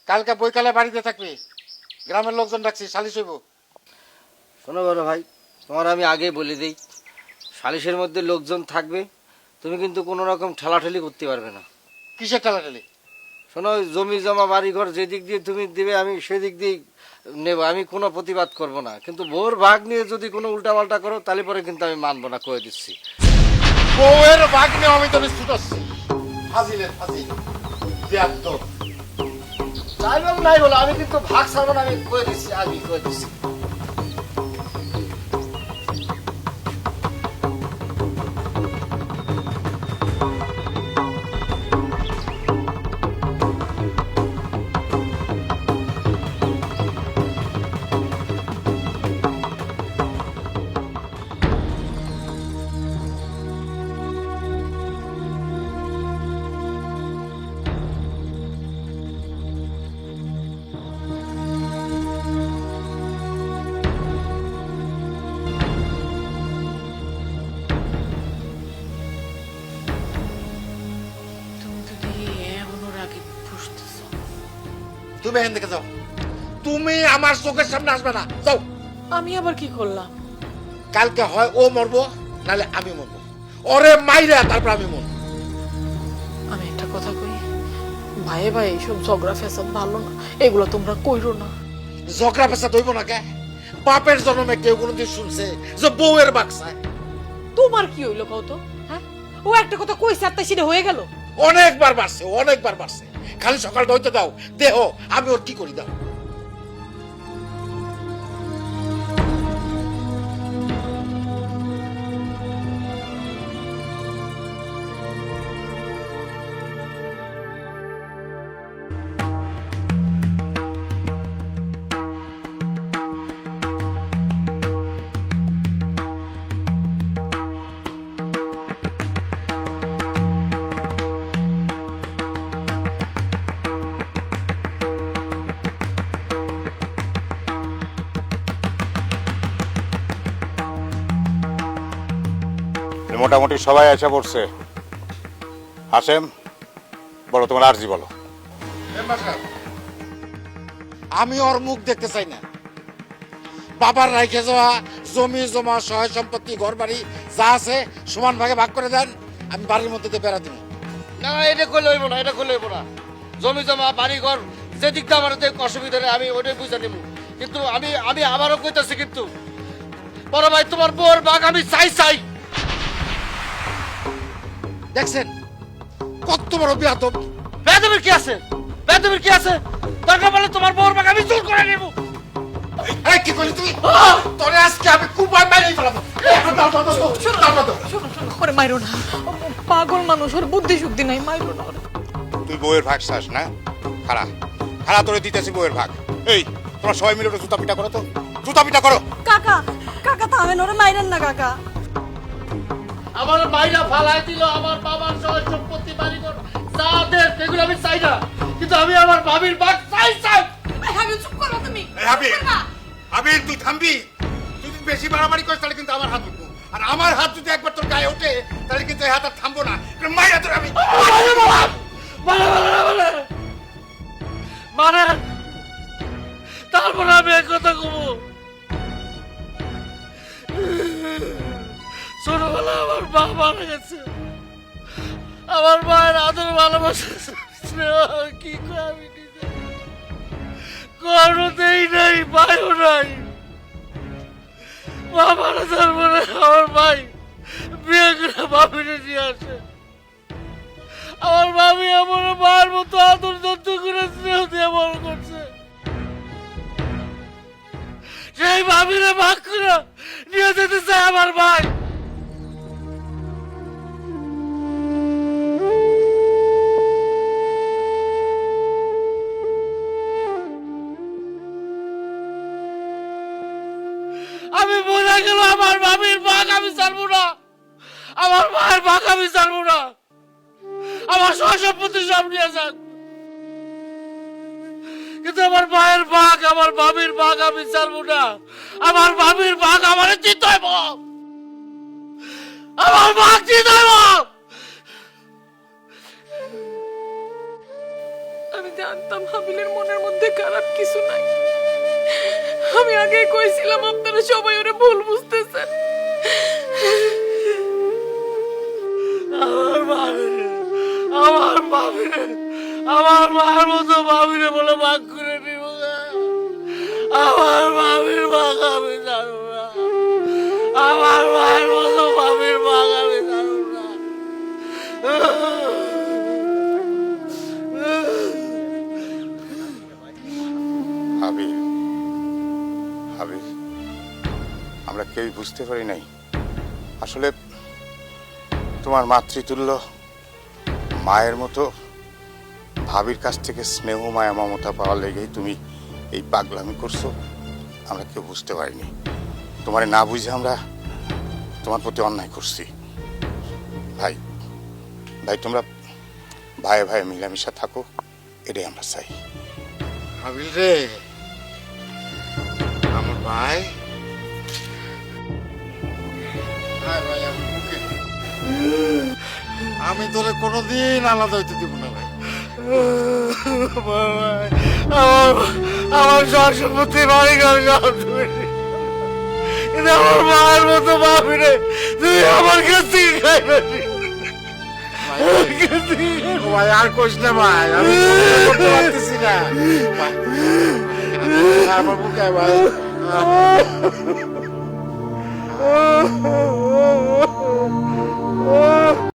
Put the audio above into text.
কালকে বৈকালে বাড়িতে থাকবি, গ্রামের লোকজন ডাকছি, সালিশ হইব। শোনো বড় ভাই, তোমার আমি আগে বলে দিই, সালিশের মধ্যে লোকজন থাকবে, তুমি কিন্তু কোনো রকম ঠেলাঠেলি করতে পারবে না। কিসের ঠেলাঠেলি? শোনো, জমি জমা বাড়িঘর যেদিক দিয়ে তুমি দিবে আমি সেদিক দিয়ে নেব, আমি কোনো প্রতিবাদ করব না, কিন্তু বউর ভাগ নিয়ে যদি কোনো উল্টাপাল্টা করো তাহলে পরে কিন্তু আমি মানবো না, কয়ে দিচ্ছি। বউয়ের ভাগ নিয়ে আমি তো নিশ্চিত আছি। ফাজিলের ফাজিল, বেয়াদব। যাই বল নাই বলো, আমি কিন্তু ভাগ ছাড়বো না, আমি কয়ে দিচ্ছি, আগে কয়ে দিচ্ছি। তুমি এখান থেকে যাও, তুমি আমার চোখের সামনে আসবে না, যাও। আমি আবার কি করলাম? কালকে হয় ও মরবো, নাহলে আমি মরবো। ওরে মাইরা তারপর আমি মরবো। আমি একটা কথা কই, ভাইয়ে ভাই এইসব ঝগড়া ফেসাদ ভালো না, এগুলো তোমরা কইরো না। ঝগড়া পেশা দইব না কে? বাপের জন্মে কেউ কোনোদিন শুনছে যে বউয়ের বাক্সায়? তোমার কি হইলো কও তো? হ্যাঁ, ও একটা কথা কইছে আর তাই সেটা হয়ে গেল। অনেকবার বাড়ছে, অনেকবার বাড়ছে। খালি সকালটা হইতে দাও, দেহ আমি ওর কি করি দাও। মোটামুটি সবাই এসে পড়ছে। হাসেম, বলো তোমার আরজি বলো। আমি ওর মুখ দেখতে চাই না। বাবার রাইখে যাওয়া জমি জমা সহায় সম্পত্তি ঘর বাড়ি যা আছে সমান ভাগে ভাগ করে দেন, আমি বাড়ির মধ্যে দিয়ে বেড়া দিব। না, এটা করলে হইব না, এটা করলে হইব না। জমি জমা বাড়ি ঘর যেদিক দিয়ে আমার অসুবিধা নেই, আমি ওটাই বুঝে নেব। কিন্তু আমি আমি আবারও কইতাছি, কিন্তু বড় ভাই তোমার বউর ভাগ আমি চাই চাই। দেখছেন কত বড় বিয়াদব। বেদবের কি আছে? বেদবের কি আছে? দরকার পড়লে তোমার বউর ভাগ আমি জোর করে নেব। এই কি কইলি তুই? তোরে আজকে আমি কুপায় মেরেই ফেলাবো। দাও দাও দাও, দাও। শোনো শোনো, ওরে মাইরো না, ও পাগল মানুষ, ওর বুদ্ধি শুদ্ধি নাই, মাইরো না ওরে। তুই বউয়ের ভাগ চাস না? খাড়া খাড়া তোরে দিতেছি বউয়ের ভাগ। এই তোমরা সবাই মিলে জুতা পিটা করো তো, জুতা পিটা করো। কাকা কাকা থামেন, ওরে মাইরেন না কাকা। আমার মাইরা ফালাই দিল, আমার বাবার সব সম্পত্তি বাড়ি ঘর যা দেশ এগুলো আমি চাই না, কিন্তু আমি আমার ভাবির ভাগ চাই চাই। হাবিব চুপ করো তুমি। আবির তুই থামবি। তুই যদি বেশি বাড়াবাড়ি করিস তাহলে কিন্তু আমার হাত উঠবো, আর আমার হাত যদি একবার তোর গায়ে ওঠে তাহলে কিন্তু এই হাত আর থামবো না। মাইরা তোর আমি মানে তারপর আমি এক কথা কব। ছোটবেলা আমার মা মারা গেছে, আমার মায়ের আদর ভালোবাসা কি করে আমি নিজে কোনোতেই নাই, পাইও নাই। মা মারা যাওয়ার পরে আমার ভাই বিয়ে করে ভাবিনে নিয়ে আসে। আমার ভাবি আমার মায়ের মতো আদর যত্ন করে স্নেহ দিয়ে বড় করছে। সেই ভাবিরে ভাগ করে নিয়ে যেতে চায় আমার ভাই। আমি বলে গেল আমার ভাবির ভাগ আমি ছাড়বো না, আমার মায়ের ভাগ আমি ছাড়বো না, আমার সব সম্পত্তি সব নিয়ে যাক, কিন্তু আমার মায়ের ভাগ আমার ভাবির ভাগ আমি ছাড়বো না। আমার ভাবির ভাগ আমার দিতে হইব, আমার ভাগ দিতে হইব। আমি জানতাম হাবিলের মনের মধ্যে খারাপ কিছু নাই। আমি আগে কইছিলাম আপনারা সবাই ওরে ভুল বুঝতেছেন। আমার ভাবিরে আমার মার মতো ভাবিরে বলে ভাগ করে নিব না। আমার ভাবির ভাগ আমি জানো না। আমার মায়ের মতো ভাবির ভাগ আমি জানো না। হাবিল, হাবিল, আমরা কেউই বুঝতে পারি নাই আসলে তোমার মাতৃতুল্য মায়ের মতো ভাবির কাছ থেকে স্নেহ মায়া মমতা পাওয়ার লেগেই তুমি এই পাগলামি করছো। আমরা কেউ বুঝতে পারিনি, তোমারে না বুঝে আমরা তোমার প্রতি অন্যায় করছি। ভাই ভাই তোমরা ভাই ভাই মিলামিশা থাকো, এটাই আমরা চাই। হাবিল রে আমার ভাই, ভাই ভাই আমার বুকে, আমি তোরে কোনোদিন আলাদা হইতে দিব না ভাই। আমার আমার সব সম্পত্তি মালিক আমি সব তুমি। কিন্তু আমার মায়ের মতো ভাবিরে তুই আমার কাছ থেকে খাইবে। ভাই আর কইস না ভাই, আমি সহ্য করতে পারতেছি না ভাই। আমার বুকে ভাই।